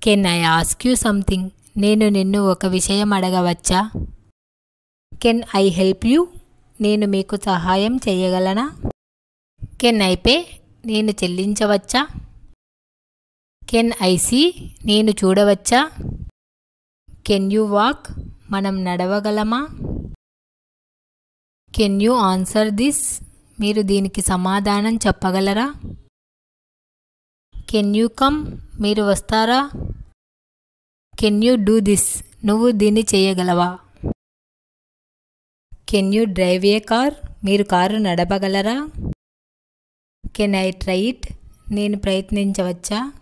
Can I ask you something? నేను నిన్ను ఒక విషయం అడగవచ్చా? Can I help you? నేను మీకు సహాయం చేయగలనా? Can I pay? నేను చెల్లించవచ్చా? Can I see? నేను చూడవచ్చా? Can you walk? మనం నడవగలమా? Can you answer this? మీరు దీనికి సమాధానం చెప్పగలరా? Can you come? మీరు వస్తారా? Can you do this? నువ్వు దీన్ని చేయగలవా? Can you drive a car? మీరు కారు నడపగలరా? Can I try it? నేను ప్రయత్నించవచ్చా?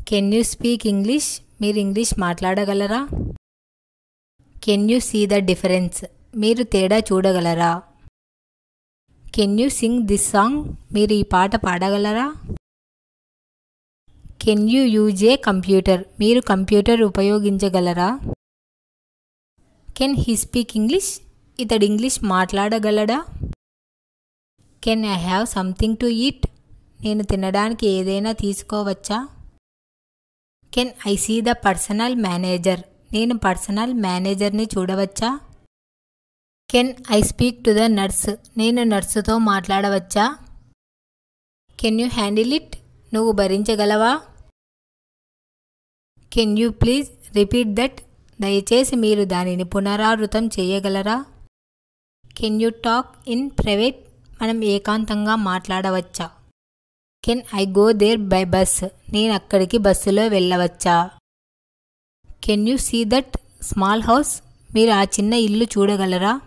Can you speak English? మీరు ఇంగ్లీష్ మాట్లాడగలరా? Can you see the difference? మీరు తేడా చూడగలరా? Can you sing this song? మీరు ఈ పాట పాడగలరా? Can you use a computer? మీరు కంప్యూటర్ ఉపయోగించగలరా? Can he speak English? ఇతడు ఇంగ్లీష్ మాట్లాడగలడా? Can I have something to eat? నేను తినడానికి ఏదైనా తీసుకోవచ్చా? Can I see the personal manager? నేను పర్సనల్ మేనేజర్ని చూడవచ్చా? Can I speak to the nurse? నేను నర్సుతో మాట్లాడవచ్చా? Can you handle it? నువ్వు భరించగలవా? Can you please repeat that? దయచేసి మీరు దానిని పునరావృతం చేయగలరా? Can you talk in private? మనం ఏకాంతంగా మాట్లాడవచ్చా? Can I go there by bus? నేను అక్కడికి బస్సులో వెళ్ళవచ్చా? Can you see that small house? మీరు ఆ చిన్న ఇల్లు చూడగలరా?